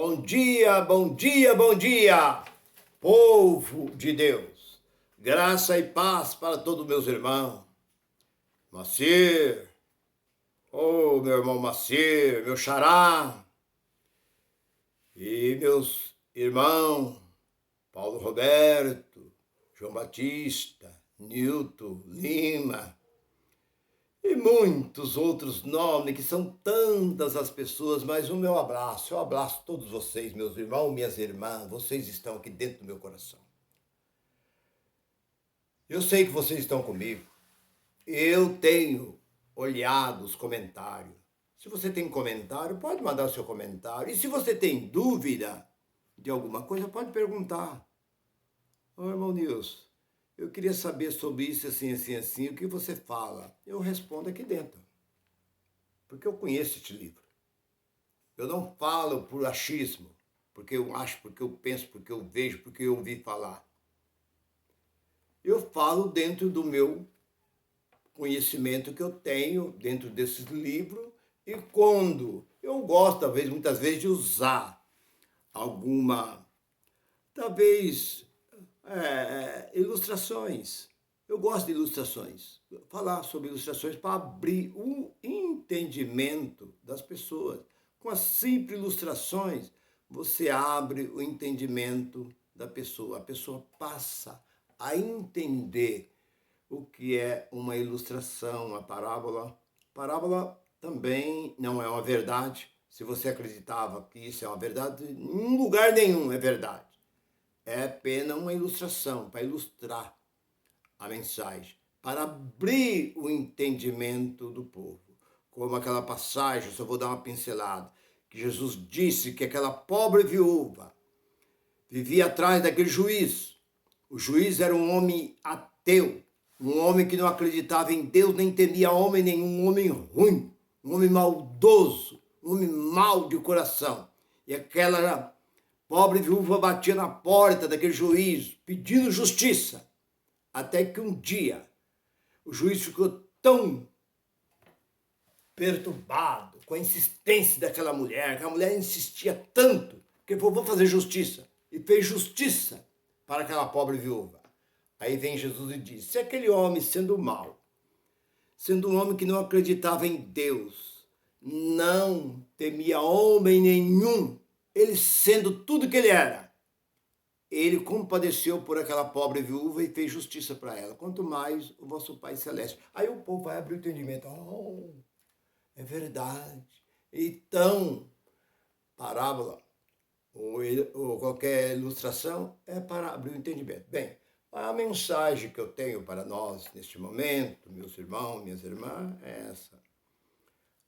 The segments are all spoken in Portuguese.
Bom dia, bom dia, bom dia, povo de Deus. Graça e paz para todos meus irmãos. Macir, meu irmão Macir, meu xará. E meus irmãos, Paulo Roberto, João Batista, Nilton, Lima, e muitos outros nomes, que são tantas as pessoas, mas o meu abraço, eu abraço todos vocês, meus irmãos, minhas irmãs, vocês estão aqui dentro do meu coração. Eu sei que vocês estão comigo, eu tenho olhado os comentários. Se você tem comentário, pode mandar o seu comentário, e se você tem dúvida de alguma coisa, pode perguntar. Ô, irmão Nilson, eu queria saber sobre isso, assim, assim, assim, o que você fala? Eu respondo aqui dentro, porque eu conheço este livro. Eu não falo por achismo, porque eu acho, porque eu penso, porque eu vejo, porque eu ouvi falar. Eu falo dentro do meu conhecimento que eu tenho, dentro desses livros, e quando eu gosto, muitas vezes, de usar alguma, talvez, ilustrações. Eu gosto de ilustrações. Falar sobre ilustrações para abrir o entendimento das pessoas. Com as simples ilustrações, você abre o entendimento da pessoa. A pessoa passa a entender o que é uma ilustração, uma parábola. Parábola também não é uma verdade. Se você acreditava que isso é uma verdade, em lugar nenhum é verdade. É apenas uma ilustração, para ilustrar a mensagem, para abrir o entendimento do povo. Como aquela passagem, eu só vou dar uma pincelada, que Jesus disse que aquela pobre viúva vivia atrás daquele juiz. O juiz era um homem ateu, um homem que não acreditava em Deus, nem temia homem nenhum, um homem ruim, um homem maldoso, um homem mau de coração. E aquela pobre viúva batia na porta daquele juiz, pedindo justiça. Até que um dia, o juiz ficou tão perturbado com a insistência daquela mulher, que a mulher insistia tanto, que ele falou, vou fazer justiça. E fez justiça para aquela pobre viúva. Aí vem Jesus e diz, se aquele homem, sendo mau, sendo um homem que não acreditava em Deus, não temia homem nenhum, ele sendo tudo que ele era, ele compadeceu por aquela pobre viúva e fez justiça para ela. Quanto mais o vosso Pai Celeste. Aí o povo vai abrir o entendimento. Oh, é verdade. Então, parábola ou qualquer ilustração é para abrir o entendimento. Bem, a mensagem que eu tenho para nós neste momento, meus irmãos, minhas irmãs, é essa.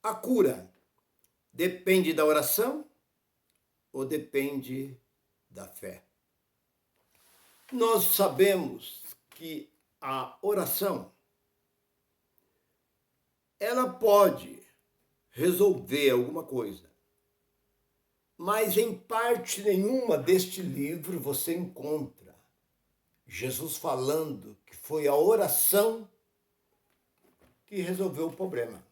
A cura depende da oração ou depende da fé? Nós sabemos que a oração, ela pode resolver alguma coisa, mas em parte nenhuma deste livro você encontra Jesus falando que foi a oração que resolveu o problema,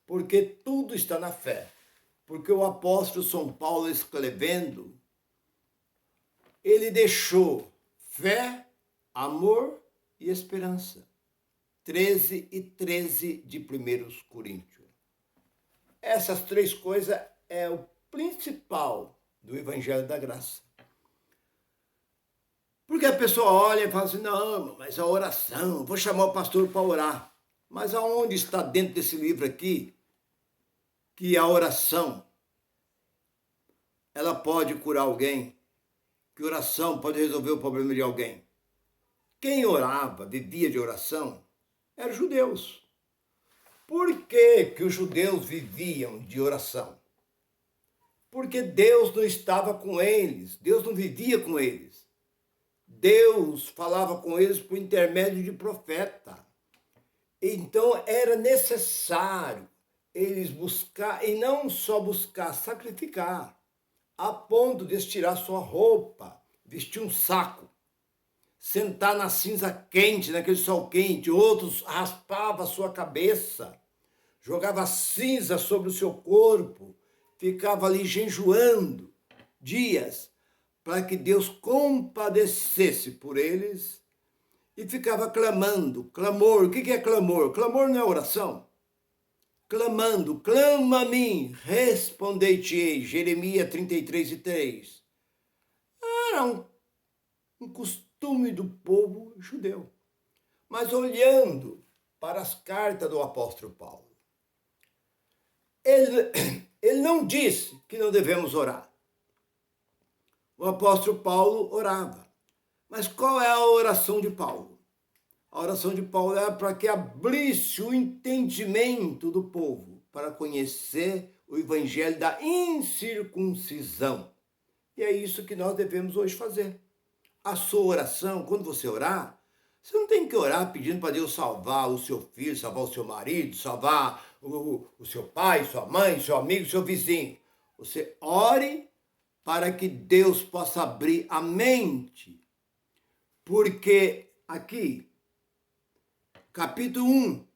porque tudo está na fé. Porque o apóstolo São Paulo, escrevendo, ele deixou fé, amor e esperança. 13 e 13 de 1 Coríntios. Essas três coisas é o principal do Evangelho da Graça. Porque a pessoa olha e fala assim, não, mas a oração, vou chamar o pastor para orar. Mas aonde está dentro desse livro aqui que a oração, ela pode curar alguém, que oração pode resolver o problema de alguém? Quem orava, vivia de oração, eram os judeus. Por que os judeus viviam de oração? Porque Deus não estava com eles, Deus não vivia com eles. Deus falava com eles por intermédio de profeta. Então era necessário eles buscar, e não só buscar, sacrificar, a ponto de estirar sua roupa, vestir um saco, sentar na cinza quente, naquele sol quente, outros raspavam a sua cabeça, jogava cinza sobre o seu corpo, ficava ali jejuando, dias para que Deus compadecesse por eles e ficava clamando. Clamor, o que é clamor? Clamor não é oração. Clamando, clama a mim, respondei-te-ei. Jeremias 33:3. Era um costume do povo judeu. Mas olhando para as cartas do apóstolo Paulo, ele não disse que não devemos orar. O apóstolo Paulo orava. Mas qual é a oração de Paulo? A oração de Paulo era para que abrisse o entendimento do povo para conhecer o evangelho da incircuncisão. E é isso que nós devemos hoje fazer. A sua oração, quando você orar, você não tem que orar pedindo para Deus salvar o seu filho, salvar o seu marido, salvar o seu pai, sua mãe, seu amigo, seu vizinho. Você ore para que Deus possa abrir a mente. Porque aqui, capítulo 1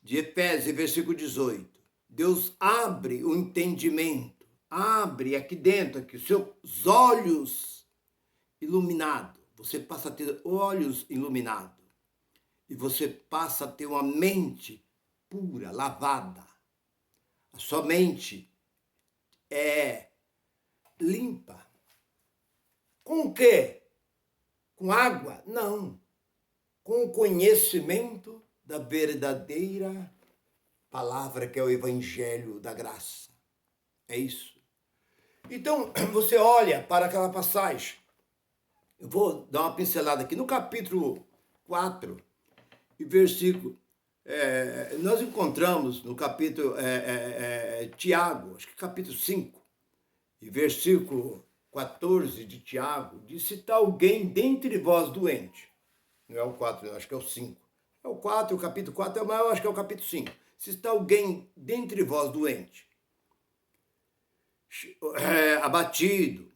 de Efésios, versículo 18, Deus abre o entendimento, abre aqui dentro, aqui, os seus olhos iluminados. Você passa a ter olhos iluminados. E você passa a ter uma mente pura, lavada. A sua mente é limpa. Com o quê? Com água? Não. Com o conhecimento da verdadeira palavra que é o evangelho da graça. É isso. Então, você olha para aquela passagem. Eu vou dar uma pincelada aqui. No capítulo 4, e versículo... nós encontramos no capítulo Tiago, acho que capítulo 5, e versículo 14 de Tiago, diz: se está alguém dentre vós doente. Não é o 4, acho que é o 5. É o 4, o capítulo 4, mas eu acho que é o capítulo 5. Se está alguém dentre vós doente, abatido,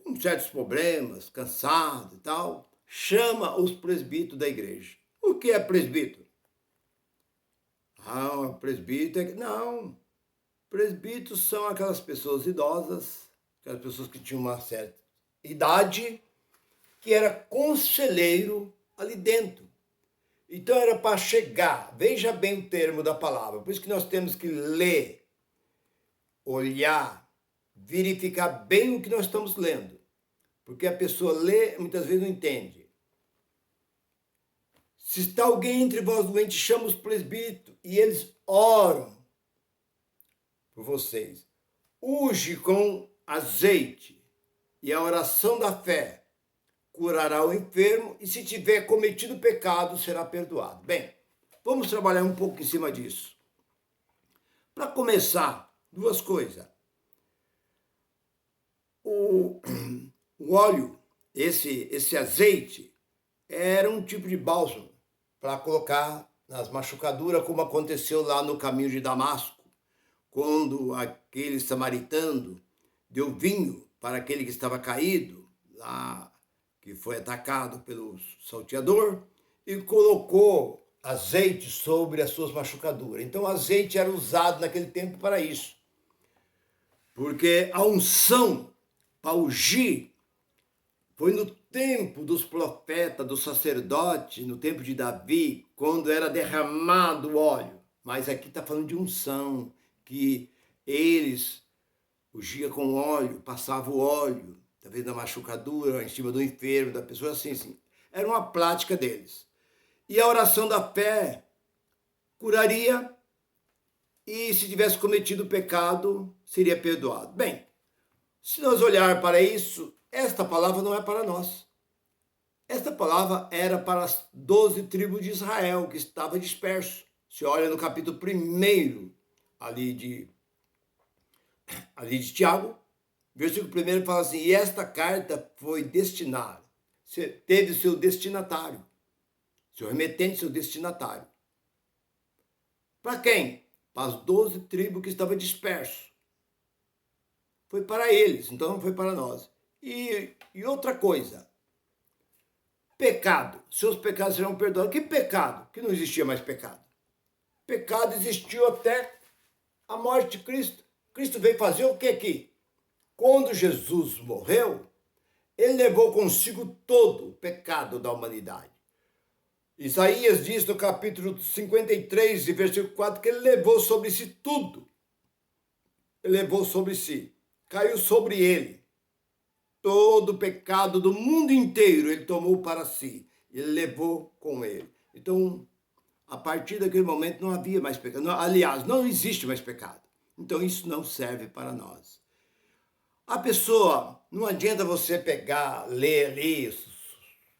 com certos problemas, cansado e tal, chama os presbíteros da igreja. O que é presbítero? Presbítero não. Presbíteros são aquelas pessoas idosas, aquelas pessoas que tinham uma certa idade, que era conselheiro ali dentro. Então era para chegar, veja bem o termo da palavra, por isso que nós temos que ler, olhar, verificar bem o que nós estamos lendo. Porque a pessoa lê, muitas vezes não entende. Se está alguém entre vós doente, chama os presbíteros e eles oram por vocês. Unge com azeite e a oração da fé curará o enfermo e se tiver cometido pecado, será perdoado. Bem, vamos trabalhar um pouco em cima disso. Para começar, duas coisas. O óleo, esse azeite, era um tipo de bálsamo para colocar nas machucaduras, como aconteceu lá no caminho de Damasco, quando aquele samaritano deu vinho para aquele que estava caído, lá que foi atacado pelo salteador, e colocou azeite sobre as suas machucaduras. Então o azeite era usado naquele tempo para isso. Porque a unção para ungir foi no tempo dos profetas, do sacerdote, no tempo de Davi, quando era derramado o óleo. Mas aqui está falando de unção, que eles ungiam com óleo, passavam o óleo, talvez na machucadura, em cima do enfermo, da pessoa, assim. Era uma prática deles. E a oração da fé curaria e se tivesse cometido pecado, seria perdoado. Bem, se nós olhar para isso, esta palavra não é para nós. Esta palavra era para as 12 tribos de Israel, que estava disperso. Se olha no capítulo 1 ali de Tiago, versículo 1 fala assim: e esta carta foi destinada, teve seu destinatário, seu remetente, seu destinatário. Para quem? Para as 12 tribos que estavam dispersos. Foi para eles, então não foi para nós. E outra coisa, pecado, seus pecados serão perdoados. Que pecado? Que não existia mais pecado. Pecado existiu até a morte de Cristo. Cristo veio fazer o que aqui? Quando Jesus morreu, ele levou consigo todo o pecado da humanidade. Isaías diz no capítulo 53, versículo 4, que ele levou sobre si tudo. Ele levou sobre si, caiu sobre ele. Todo o pecado do mundo inteiro ele tomou para si. Ele levou com ele. Então, a partir daquele momento não havia mais pecado. Aliás, não existe mais pecado. Então, isso não serve para nós. A pessoa, não adianta você pegar, ler ali os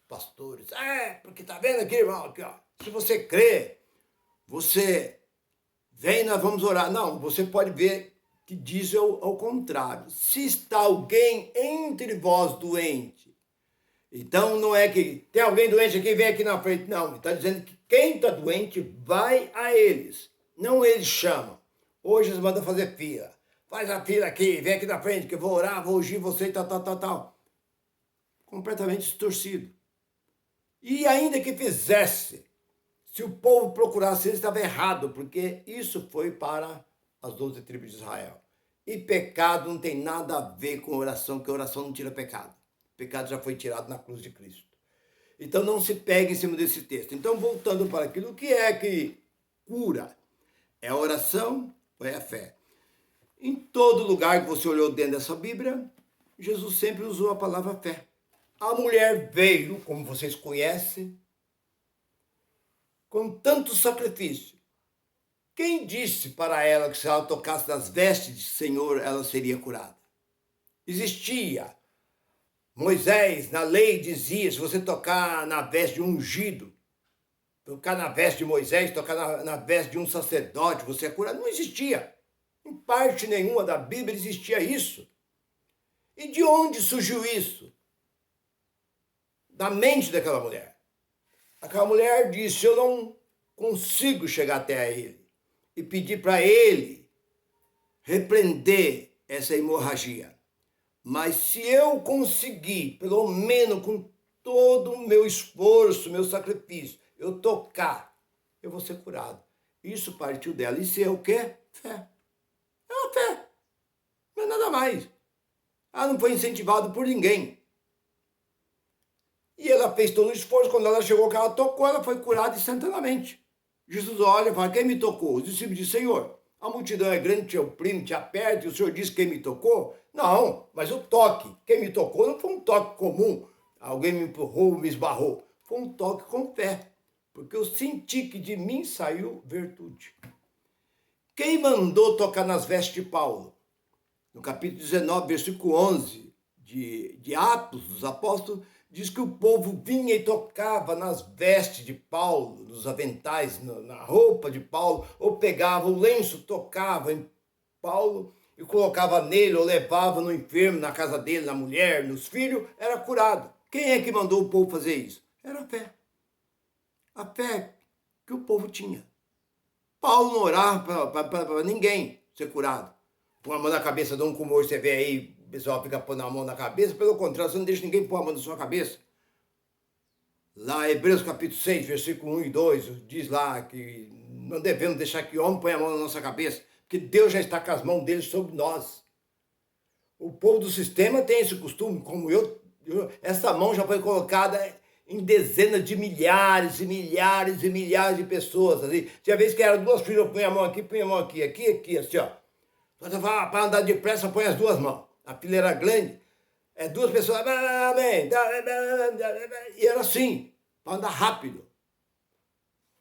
pastores. Porque tá vendo aqui, irmão? Aqui, ó. Se você crê, você vem, nós vamos orar. Não, você pode ver que diz ao contrário. Se está alguém entre vós doente, então não é que tem alguém doente aqui, vem aqui na frente. Não, ele está dizendo que quem está doente vai a eles. Não eles chamam. Hoje eles mandam fazer fila. Faz a fila aqui, vem aqui na frente que eu vou orar, vou ungir você e tal. Completamente distorcido. E ainda que fizesse, se o povo procurasse, ele estava errado, porque isso foi para as 12 tribos de Israel. E pecado não tem nada a ver com oração, porque oração não tira pecado. O pecado já foi tirado na cruz de Cristo. Então não se pegue em cima desse texto. Então, voltando para aquilo, o que é que cura? É a oração ou é a fé? Em todo lugar que você olhou dentro dessa Bíblia, Jesus sempre usou a palavra fé. A mulher veio, como vocês conhecem, com tanto sacrifício. Quem disse para ela que se ela tocasse nas vestes do Senhor, ela seria curada? Existia. Moisés, na lei, dizia, se você tocar na veste de um ungido, tocar na veste de Moisés, tocar na veste de um sacerdote, você é curado. Não existia. Em parte nenhuma da Bíblia existia isso. E de onde surgiu isso? Da mente daquela mulher. Aquela mulher disse, eu não consigo chegar até ele e pedir para ele repreender essa hemorragia. Mas se eu conseguir, pelo menos com todo o meu esforço, meu sacrifício, eu tocar, eu vou ser curado. Isso partiu dela. Isso é o quê? Fé. É uma fé. Não é nada mais. Ela não foi incentivada por ninguém. E ela fez todo o esforço. Quando ela chegou, que ela tocou, ela foi curada instantaneamente. Jesus olha e fala, quem me tocou? Os discípulos dizem, Senhor, a multidão é grande, te oprime, te aperta, e o Senhor diz quem me tocou? Não, mas o toque, quem me tocou não foi um toque comum. Alguém me empurrou, me esbarrou. Foi um toque com fé, porque eu senti que de mim saiu virtude. Quem mandou tocar nas vestes de Paulo? No capítulo 19, versículo 11 de Atos dos Apóstolos, diz que o povo vinha e tocava nas vestes de Paulo, nos aventais, na roupa de Paulo, ou pegava o lenço, tocava em Paulo e colocava nele, ou levava no enfermo, na casa dele, na mulher, nos filhos, era curado. Quem é que mandou o povo fazer isso? Era a fé. A fé que o povo tinha. Paulo não orava para ninguém ser curado. Põe a mão na cabeça de um como hoje você vê aí, o pessoal fica pondo a mão na cabeça, pelo contrário, você não deixa ninguém pôr a mão na sua cabeça. Lá, Hebreus capítulo 6, versículo 1 e 2, diz lá que não devemos deixar que o homem ponha a mão na nossa cabeça, porque Deus já está com as mãos dele sobre nós. O povo do sistema tem esse costume, como essa mão já foi colocada em dezenas de milhares e milhares e milhares de pessoas. Assim. Tinha vez que eram duas filhas, põe a mão aqui, aqui, assim, ó. Para andar depressa, põe as duas mãos. A fila era grande, duas pessoas, amém, e era assim, para andar rápido.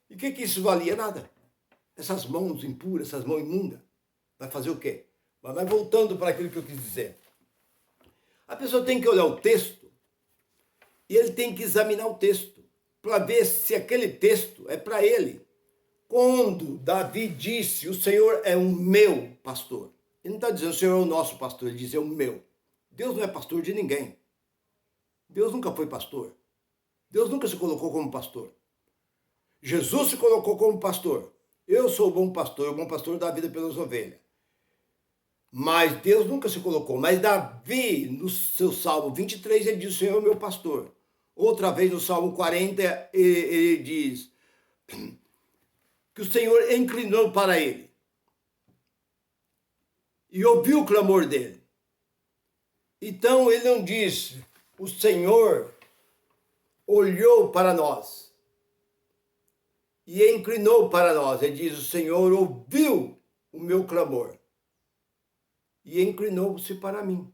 E o que isso valia? Nada. Essas mãos impuras, essas mãos imundas, vai fazer o quê? Mas voltando para aquilo que eu quis dizer. A pessoa tem que olhar o texto e ele tem que examinar o texto para ver se aquele texto é para ele. Quando Davi disse, o Senhor é o meu pastor. Ele não está dizendo, o Senhor é o nosso pastor, ele diz, é o meu. Deus não é pastor de ninguém. Deus nunca foi pastor. Deus nunca se colocou como pastor. Jesus se colocou como pastor. Eu sou o bom pastor dá a vida pelas ovelhas. Mas Deus nunca se colocou. Mas Davi, no seu Salmo 23, ele diz, o Senhor é o meu pastor. Outra vez no Salmo 40, ele diz que o Senhor inclinou para ele e ouviu o clamor dele. Então ele não diz, o Senhor olhou para nós e inclinou para nós. Ele diz, o Senhor ouviu o meu clamor e inclinou-se para mim.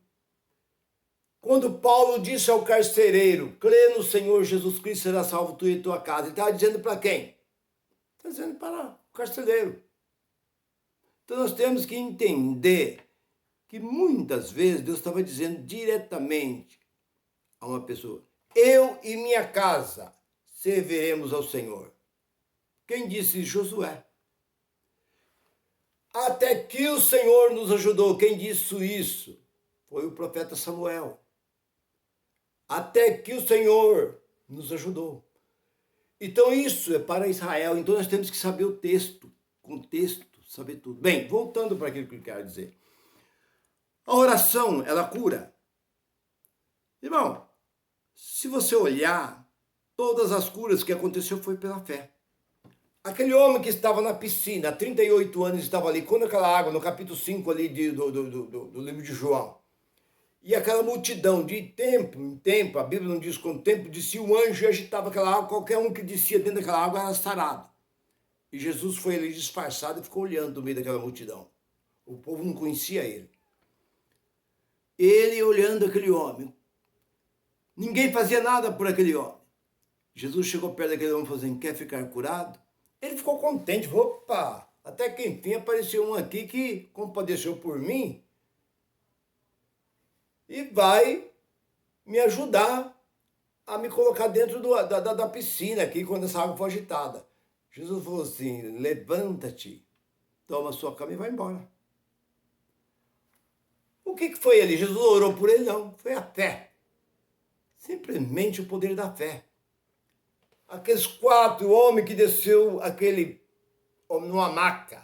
Quando Paulo disse ao carcereiro, crê no Senhor Jesus Cristo, será salvo tu e tua casa, ele estava dizendo para quem? Está dizendo para o carcereiro. Então nós temos que entender que muitas vezes Deus estava dizendo diretamente a uma pessoa, eu e minha casa serviremos ao Senhor. Quem disse? Josué. Até que o Senhor nos ajudou. Quem disse isso? Foi o profeta Samuel. Até que o Senhor nos ajudou. Então isso é para Israel. Então nós temos que saber o texto, contexto, saber tudo. Bem, voltando para aquilo que eu quero dizer. A oração, ela cura. Irmão, se você olhar, todas as curas que aconteceu foi pela fé. Aquele homem que estava na piscina, há 38 anos, estava ali, quando aquela água, no capítulo 5 ali do livro de João, e aquela multidão, de tempo em tempo, a Bíblia não diz quanto tempo, descia um anjo e agitava aquela água, qualquer um que descia dentro daquela água era sarado. E Jesus foi ali disfarçado e ficou olhando no meio daquela multidão. O povo não conhecia ele. Ele olhando aquele homem. Ninguém fazia nada por aquele homem. Jesus chegou perto daquele homem e falou assim, quer ficar curado? Ele ficou contente, opa, até que enfim apareceu um aqui que compadeceu por mim e vai me ajudar a me colocar dentro da piscina aqui quando essa água for agitada. Jesus falou assim, levanta-te, toma a sua cama e vai embora. O que foi ele? Jesus orou por ele? Não, foi a fé. Simplesmente o poder da fé. Aqueles 4 homens que desceu aquele homem numa maca,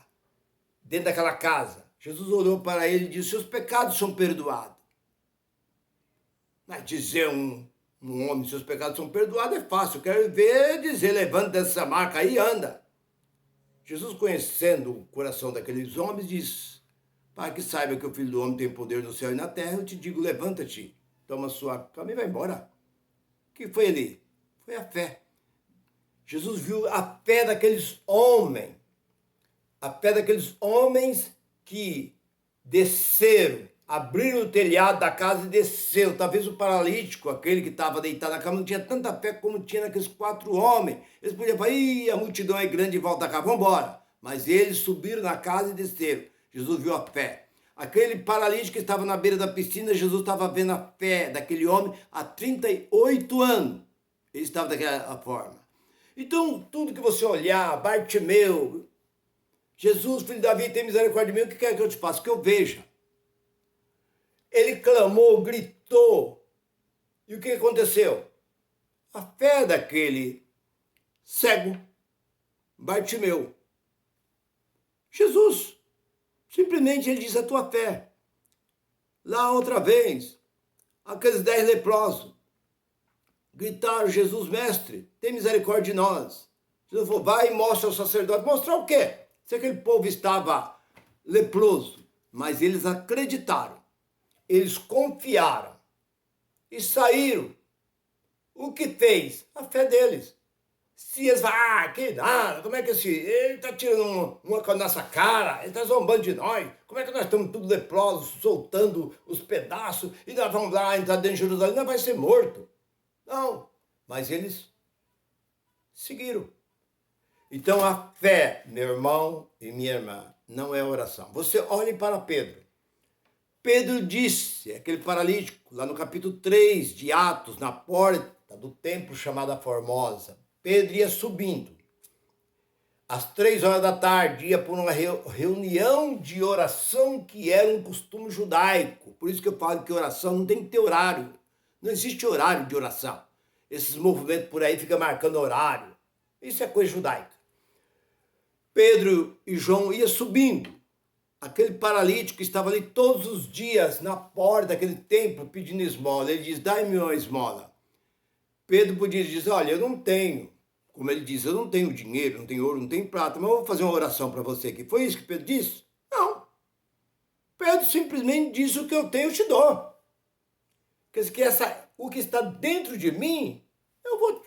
dentro daquela casa. Jesus orou para ele e disse, seus pecados são perdoados. Mas dizer um homem, seus pecados são perdoados, é fácil. Eu quero ver dizer, levanta dessa maca aí e anda. Jesus, conhecendo o coração daqueles homens, disse, para que saiba que o Filho do Homem tem poder no céu e na terra, eu te digo, levanta-te, toma sua cama e vai embora. O que foi ali? Foi a fé. Jesus viu a fé daqueles homens, que desceram, abriram o telhado da casa e desceram. Talvez o paralítico, aquele que estava deitado na cama, não tinha tanta fé como tinha naqueles 4 homens. Eles podiam falar, a multidão é grande, volta cá, vamos embora. Mas eles subiram na casa e desceram. Jesus viu a fé. Aquele paralítico que estava na beira da piscina, Jesus estava vendo a fé daquele homem há 38 anos. Ele estava daquela forma. Então, tudo que você olhar, Bartimeu, Jesus, filho de Davi, tem misericórdia de mim, o que quer que eu te faça? Que eu veja. Ele clamou, gritou. E o que aconteceu? A fé daquele cego, Bartimeu. Jesus, simplesmente ele diz a tua fé. Lá outra vez, aqueles 10 leprosos gritaram, Jesus, mestre, tem misericórdia de nós. Jesus falou, vai e mostra ao sacerdote. Mostrar o quê? Se aquele povo estava leproso, mas eles acreditaram, eles confiaram e saíram. O que fez? A fé deles. Se eles falam, que nada, como é que ele está tirando uma com a nossa cara, ele está zombando de nós, como é que nós estamos tudo leprosos, soltando os pedaços, e nós vamos lá entrar dentro de Jerusalém, nós vai ser morto. Não, mas eles seguiram. Então a fé, meu irmão e minha irmã, não é oração. Você olhe para Pedro. Pedro disse, aquele paralítico, lá no capítulo 3 de Atos, na porta do templo chamada Formosa, Pedro ia subindo. Às 3 horas da tarde, ia por uma reunião de oração que era um costume judaico. Por isso que eu falo que oração não tem que ter horário. Não existe horário de oração. Esses movimentos por aí ficam marcando horário. Isso é coisa judaica. Pedro e João iam subindo. Aquele paralítico estava ali todos os dias na porta daquele templo pedindo esmola. Ele diz, dai-me uma esmola. Pedro podia dizer, olha, eu não tenho. Como ele diz, eu não tenho dinheiro, não tenho ouro, não tenho prata, mas eu vou fazer uma oração para você aqui. Foi isso que Pedro disse? Não. Pedro simplesmente disse, o que eu tenho eu te dou. Quer dizer, o que está dentro de mim, eu vou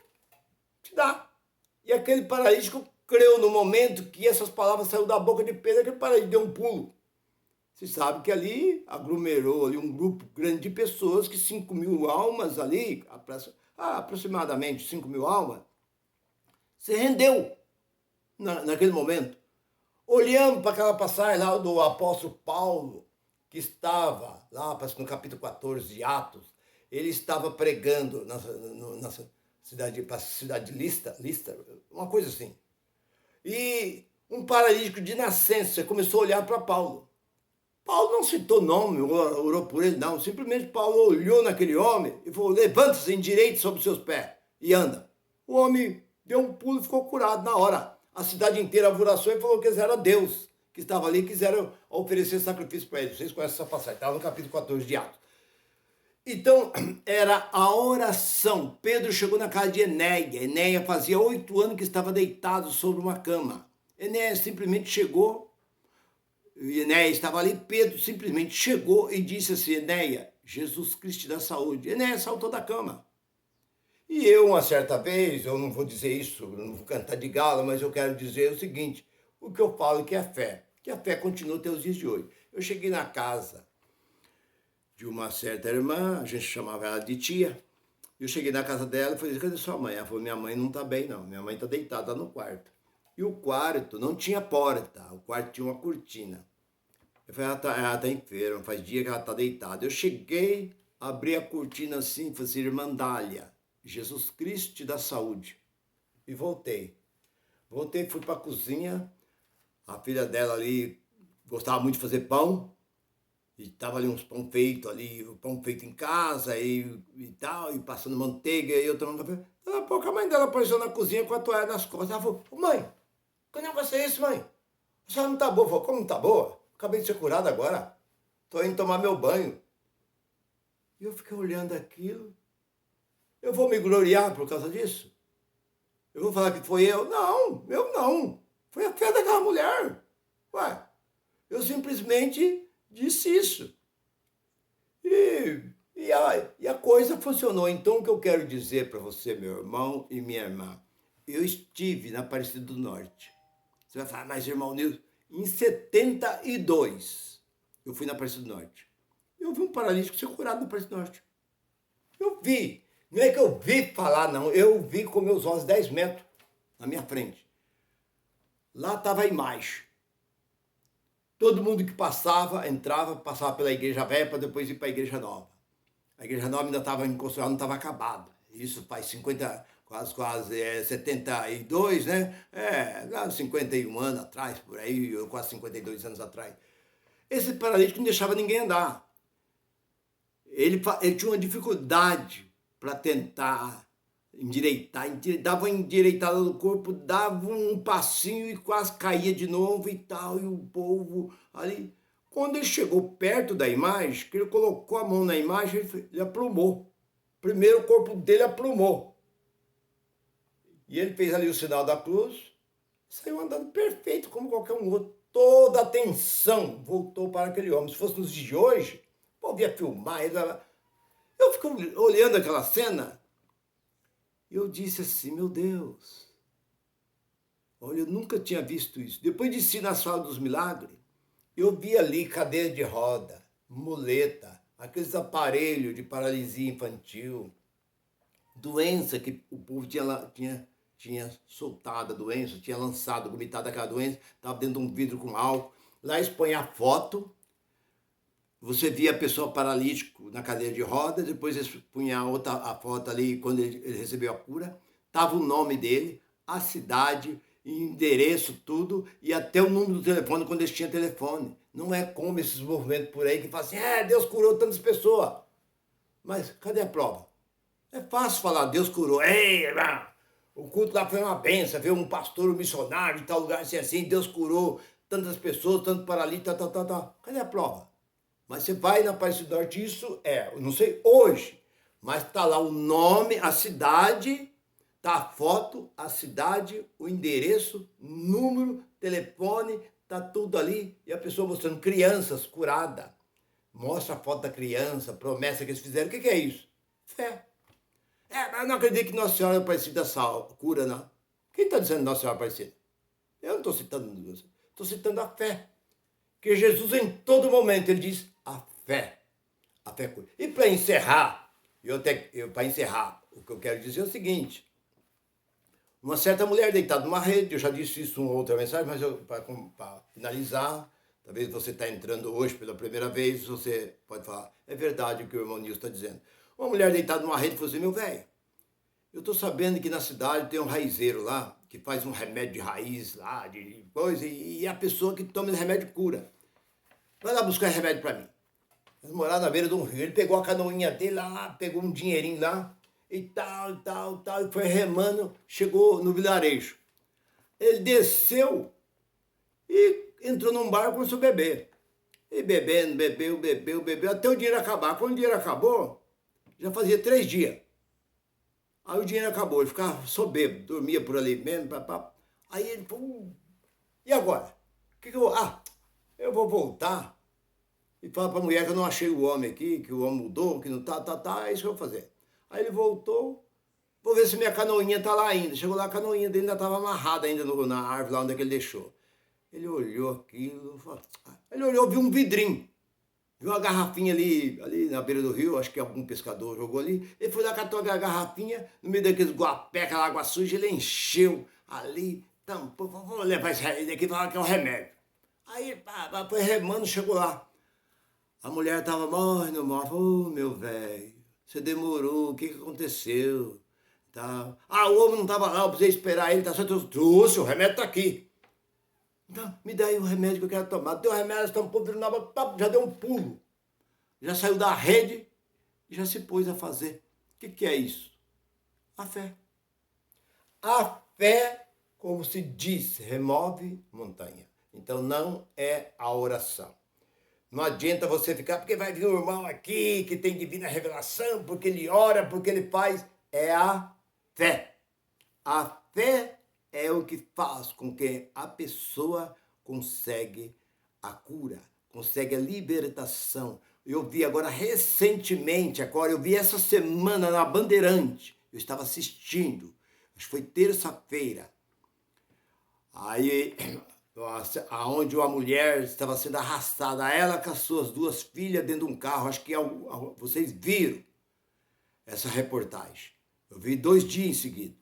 te dar. E aquele paralítico creu no momento que essas palavras saíram da boca de Pedro, aquele paralítico deu um pulo. Você sabe que ali aglomerou ali um grupo grande de pessoas, que 5.000 almas ali, aproximadamente 5.000 almas, se rendeu naquele momento. Olhando para aquela passagem lá do apóstolo Paulo, que estava lá, parece que no capítulo 14 de Atos, ele estava pregando na cidade de Listra, uma coisa assim. E um paralítico de nascença começou a olhar para Paulo. Paulo não citou nome, orou por ele, não. Simplesmente Paulo olhou naquele homem e falou: levanta-se, endireite sobre os seus pés e anda. O homem deu um pulo e ficou curado na hora. A cidade inteira alvoroçou e falou que era Deus que estava ali e quiseram oferecer sacrifício para ele. Vocês conhecem essa passagem, estava no capítulo 14 de Atos. Então, era a oração. Pedro chegou na casa de Enéia. Enéia fazia 8 anos que estava deitado sobre uma cama. Enéia simplesmente chegou, Enéia estava ali, Pedro simplesmente chegou e disse assim: Enéia, Jesus Cristo te dá saúde. Enéia saltou da cama. E eu, uma certa vez, eu não vou dizer isso, não vou cantar de gala, mas eu quero dizer o seguinte: o que eu falo que é fé, que a fé continua até os dias de hoje. Eu cheguei na casa de uma certa irmã, a gente chamava ela de tia. Eu cheguei na casa dela e falei: cadê sua mãe? Ela falou: minha mãe não está bem, não. Minha mãe está deitada no quarto. E o quarto não tinha porta, o quarto tinha uma cortina. Eu falei: ela tá enferma, faz dia que ela está deitada. Eu cheguei, abri a cortina assim, falei assim: irmã Dália, Jesus Cristo te dá saúde. E voltei. Fui para a cozinha, a filha dela ali gostava muito de fazer pão, e tava ali uns pão feito ali, o pão feito em casa e tal, e passando manteiga, e eu tomando café. Daqui a pouco a mãe dela apareceu na cozinha com a toalha nas costas. Ela falou: mãe, que negócio é esse, mãe? A senhora não tá boa. Eu falei: como não tá boa? Acabei de ser curado agora. Tô indo tomar meu banho. E eu fiquei olhando aquilo. Eu vou me gloriar por causa disso? Eu vou falar que foi eu? Não, eu não. Foi a fé daquela mulher. Ué, eu simplesmente disse isso. E a coisa funcionou. Então, o que eu quero dizer para você, meu irmão e minha irmã, eu estive na Aparecida do Norte. Você vai falar: mas irmão Nilson, em 72, eu fui na Aparecida do Norte. Eu vi um paralítico ser curado na Aparecida do Norte. Eu vi. Não é que eu vi falar, não. Eu vi com meus olhos 10 metros na minha frente. Lá estava a imagem. Todo mundo que passava, entrava, passava pela igreja velha para depois ir para a igreja nova. A igreja nova ainda estava em construção, não estava acabada. Isso faz 50, quase 72, né? 51 anos atrás, por aí, quase 52 anos atrás. Esse paralítico não deixava ninguém andar. Ele tinha uma dificuldade para tentar endireitar, dava uma endireitada no corpo, dava um passinho e quase caía de novo e tal, e o povo ali. Quando ele chegou perto da imagem, que ele colocou a mão na imagem, ele aprumou. Primeiro o corpo dele aprumou. E ele fez ali o sinal da cruz, saiu andando perfeito, como qualquer um outro. Toda a atenção voltou para aquele homem. Se fosse nos dias de hoje, podia filmar. Eu fico olhando aquela cena, e eu disse assim: meu Deus, olha, eu nunca tinha visto isso. Depois de ir na Sala dos Milagres, eu vi ali cadeira de roda, muleta, aqueles aparelhos de paralisia infantil, doença que o povo tinha soltado a doença, tinha lançado, vomitado aquela doença, estava dentro de um vidro com álcool. Lá eles põem a foto, você via a pessoa paralítica na cadeira de roda, depois eles punham a foto ali, quando ele recebeu a cura, estava o nome dele, a cidade, endereço, tudo, e até o número do telefone quando eles tinham telefone. Não é como esses movimentos por aí que falam assim: Deus curou tantas pessoas. Mas cadê a prova? É fácil falar: Deus curou. Ei, irmão, o culto lá foi uma benção, veio um pastor, um missionário em tal lugar, assim, Deus curou tantas pessoas, tanto paralítico, tal. Cadê a prova? Mas você vai na Aparecida do Norte, isso eu não sei hoje, mas está lá o nome, a cidade, está a foto, a cidade, o endereço, número, telefone, está tudo ali, e a pessoa mostrando crianças curadas, mostra a foto da criança, promessa que eles fizeram. O que é isso? Fé. Mas eu não acredito que Nossa Senhora Aparecida cura, não. Quem está dizendo Nossa Senhora Aparecida? Eu não estou citando Deus, estou citando a fé. Que Jesus, em todo momento, ele diz a fé. A fé cura. E para encerrar, o que eu quero dizer é o seguinte. Uma certa mulher deitada numa rede, eu já disse isso em outra mensagem, mas para finalizar, talvez você está entrando hoje pela primeira vez, você pode falar, é verdade o que o irmão Nilson está dizendo. Uma mulher deitada numa rede falou assim, meu velho, eu estou sabendo que na cidade tem um raizeiro lá, que faz um remédio de raiz lá, de coisa, e a pessoa que toma esse remédio cura. Vai lá buscar remédio para mim. Eles moravam na beira de um rio, ele pegou a canoinha dele lá, pegou um dinheirinho lá, e tal, e foi remando, chegou no vilarejo. Ele desceu e entrou num bar e começou a beber. E bebendo, bebeu, até o dinheiro acabar. Quando o dinheiro acabou, já fazia 3 dias. Aí o dinheiro acabou, ele ficava soberbo, dormia por ali mesmo, papá. Aí ele falou, e agora? Que eu vou? Eu vou voltar e falar para a mulher que eu não achei o homem aqui, que o homem mudou, que não é isso que eu vou fazer. Aí ele voltou, vou ver se minha canoinha tá lá ainda. Chegou lá, a canoinha dele ainda estava amarrada ainda na árvore, lá onde é que ele deixou. Ele olhou aquilo, ele olhou, viu um vidrinho. Viu uma garrafinha ali na beira do rio, acho que algum pescador jogou ali. Ele foi lá, catou a garrafinha, no meio daqueles guapé, aquela água suja, ele encheu ali, tampou, vou levar isso daqui e falar que é um remédio. Aí, foi remando, chegou lá. A mulher tava morrendo, falou, meu velho, você demorou, o que aconteceu? Tá. O homem não tava lá, eu precisei esperar ele, tá só trouxe, o remédio tá aqui. Então, me dá aí o remédio que eu quero tomar. Deu o remédio, estampou, virou na água, já deu um pulo. Já saiu da rede e já se pôs a fazer. O que é isso? A fé. A fé, como se diz, remove montanha. Então não é a oração. Não adianta você ficar, porque vai vir um irmão aqui que tem divina revelação, porque ele ora, porque ele faz. É a fé. A fé é o que faz com que a pessoa consegue a cura, consegue a libertação. Eu vi agora recentemente, eu vi essa semana na Bandeirante, eu estava assistindo, acho que foi terça-feira, aí aonde uma mulher estava sendo arrastada, ela com as suas 2 filhas dentro de um carro, acho que vocês viram essa reportagem, eu vi 2 dias em seguida.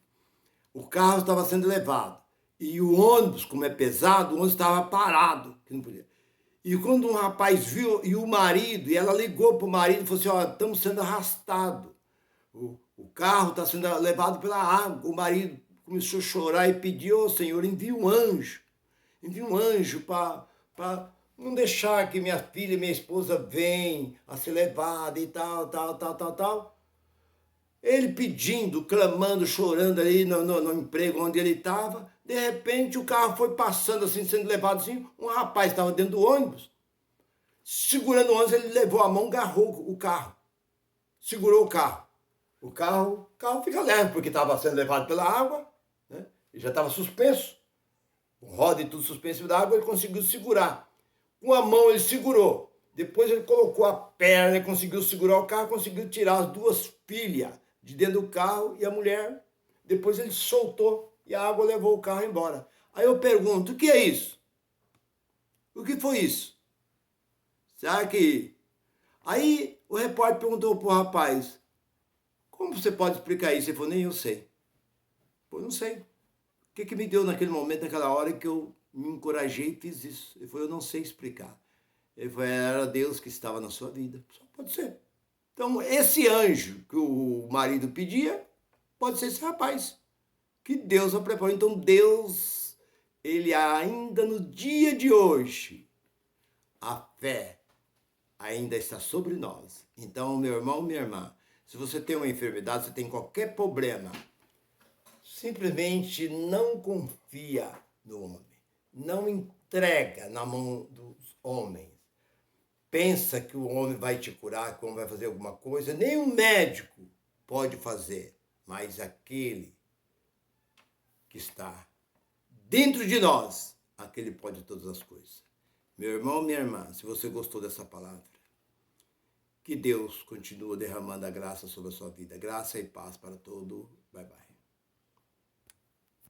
O carro estava sendo levado. E o ônibus, como é pesado, o ônibus estava parado, que não podia. E quando um rapaz viu, e o marido, e ela ligou para o marido e falou assim, estamos sendo arrastados. O carro está sendo levado pela água. O marido começou a chorar e pediu, Senhor, envia um anjo. Envia um anjo para não deixar que minha filha e minha esposa venham a ser levadas e tal. Ele pedindo, clamando, chorando ali no emprego onde ele estava. De repente o carro foi passando assim, sendo levado assim. Um rapaz estava dentro do ônibus. Segurando o ônibus, ele levou a mão, agarrou o carro. Segurou o carro. O carro fica leve, porque estava sendo levado pela água. Né? Ele já estava suspenso. O roda e tudo suspenso da água, ele conseguiu segurar. Com a mão ele segurou. Depois ele colocou a perna, ele conseguiu segurar o carro, conseguiu tirar as 2 filhas de dentro do carro e a mulher. Depois ele soltou e a água levou o carro embora. Aí eu pergunto, o que é isso? O que foi isso? Será que... Aí o repórter perguntou pro rapaz, como você pode explicar isso? Ele falou, nem eu sei. Pô, não sei. O que me deu naquele momento, naquela hora que eu me encorajei e fiz isso? Ele falou, eu não sei explicar. Ele falou, era Deus que estava na sua vida. Só pode ser. Então, esse anjo que o marido pedia, pode ser esse rapaz, que Deus o preparou. Então, Deus, ele ainda no dia de hoje, a fé ainda está sobre nós. Então, meu irmão, minha irmã, se você tem uma enfermidade, você tem qualquer problema, simplesmente não confia no homem. Não entrega na mão dos homens. Pensa que o homem vai te curar, que o homem vai fazer alguma coisa. Nem um médico pode fazer, mas aquele que está dentro de nós, aquele pode todas as coisas. Meu irmão, minha irmã, se você gostou dessa palavra, Que Deus continue derramando a graça sobre a sua vida. Graça e paz para todo. Bye, bye.